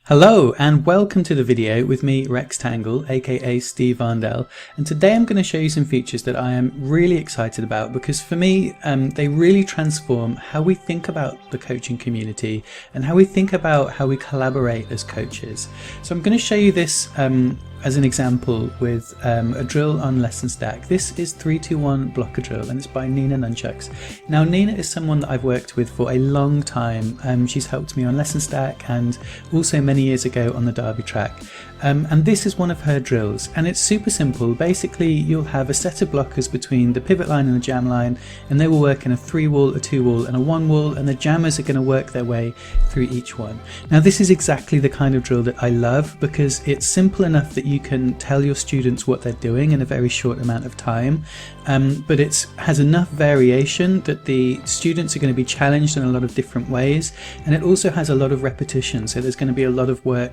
Hello and welcome to the video with me, Rextangle, aka Steve Arndell, and today I'm going to show you some features that I am really excited about because for me they really transform how we think about the coaching community and how we think about how we collaborate as coaches. So I'm going to show you this as an example with a drill on Lesson Stack. This is 3-2-1 blocker drill and it's by Nina Nunchucks. Now Nina is someone that I've worked with for a long time. She's helped me on Lesson Stack and also many years ago on the Derby track. And this is one of her drills and it's super simple. Basically you'll have a set of blockers between the pivot line and the jam line, and they will work in a 3-wall, a 2-wall and a 1-wall, and the jammers are going to work their way through each one. Now this is exactly the kind of drill that I love because it's simple enough that you can tell your students what they're doing in a very short amount of time, but it has enough variation that the students are going to be challenged in a lot of different ways, and it also has a lot of repetition, so there's going to be a lot of work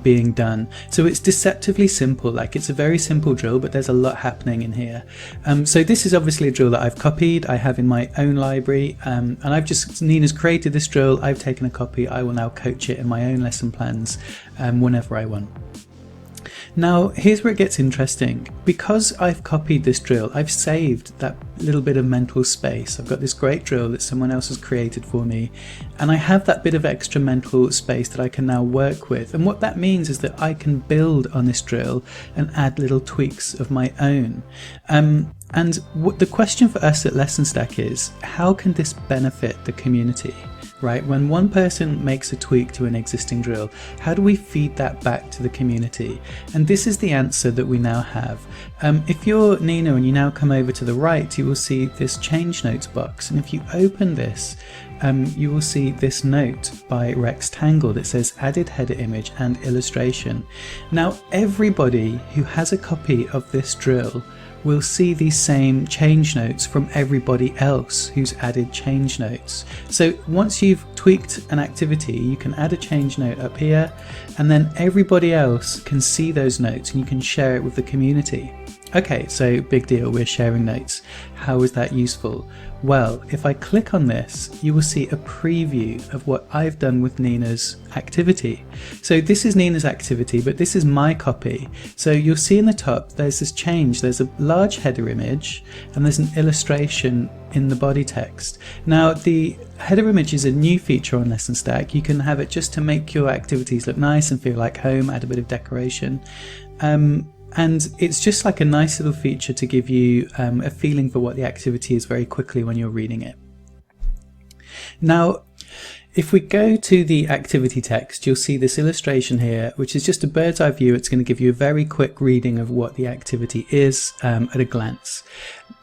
being done. So it's deceptively simple, like it's a very simple drill, but there's a lot happening in here. So this is obviously a drill that I've copied, I have in my own library, and Nina's created this drill, I've taken a copy, I will now coach it in my own lesson plans whenever I want. Now here's where it gets interesting. Because I've copied this drill, I've saved that little bit of mental space. I've got this great drill that someone else has created for me, and I have that bit of extra mental space that I can now work with. And what that means is that I can build on this drill and add little tweaks of my own. And the question for us at Lesson Stack is, how can this benefit the community? Right? When one person makes a tweak to an existing drill, how do we feed that back to the community? And this is the answer that we now have. If you're Nina and you now come over to the right, you will see this change notes box. And if you open this, you will see this note by Rextangle that says added header image and illustration. Now, everybody who has a copy of this drill will see these same change notes from everybody else who's added change notes. So once you've tweaked an activity, you can add a change note up here, and then everybody else can see those notes and you can share it with the community. Okay, so big deal, we're sharing notes. How is that useful? Well, if I click on this, you will see a preview of what I've done with Nina's activity. So this is Nina's activity, but this is my copy. So you'll see in the top, there's this change. There's a large header image and there's an illustration in the body text. Now the header image is a new feature on Lesson Stack. You can have it just to make your activities look nice and feel like home, add a bit of decoration. And it's just like a nice little feature to give you a feeling for what the activity is very quickly when you're reading it. Now, if we go to the activity text, you'll see this illustration here, which is just a bird's eye view. It's going to give you a very quick reading of what the activity is at a glance.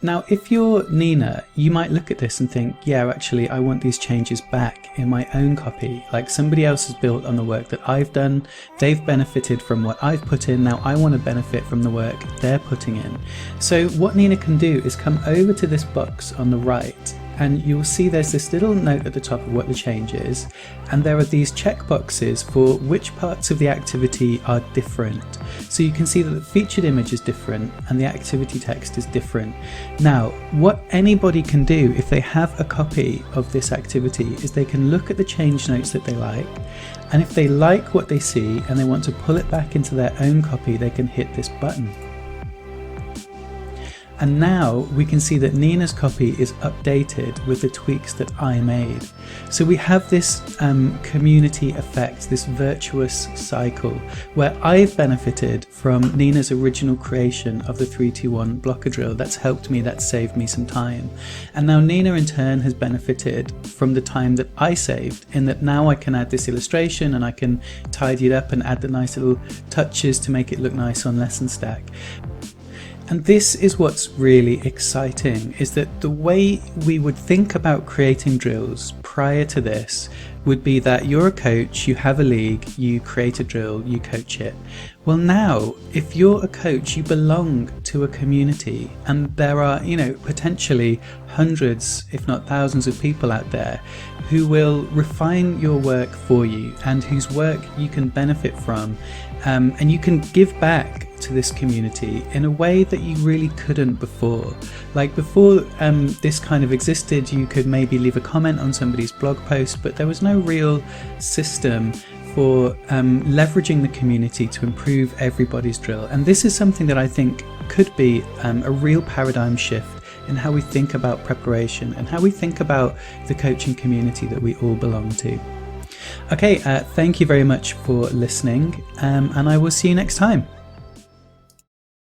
Now, if you're Nina, you might look at this and think, yeah, actually, I want these changes back in my own copy. Like somebody else has built on the work that I've done. They've benefited from what I've put in. Now I want to benefit from the work they're putting in. So what Nina can do is come over to this box on the right, and you'll see there's this little note at the top of what the change is, and there are these checkboxes for which parts of the activity are different. So you can see that the featured image is different and the activity text is different. Now, what anybody can do if they have a copy of this activity is they can look at the change notes that they like, and if they like what they see and they want to pull it back into their own copy, they can hit this button. And now we can see that Nina's copy is updated with the tweaks that I made. So we have this community effect, this virtuous cycle, where I've benefited from Nina's original creation of the 3-2-1 blocker drill. That's helped me, that's saved me some time. And now Nina in turn has benefited from the time that I saved, in that now I can add this illustration and I can tidy it up and add the nice little touches to make it look nice on Lesson Stack. And this is what's really exciting, is that the way we would think about creating drills prior to this would be that you're a coach, you have a league, you create a drill, you coach it. Well now, if you're a coach, you belong to a community, and there are, potentially hundreds, if not thousands of people out there who will refine your work for you and whose work you can benefit from, and you can give back to this community in a way that you really couldn't before. Like before this kind of existed, you could maybe leave a comment on somebody's blog post, but there was no real system for leveraging the community to improve everybody's drill. And this is something that I think could be a real paradigm shift in how we think about preparation and how we think about the coaching community that we all belong to. Okay, thank you very much for listening, and I will see you next time.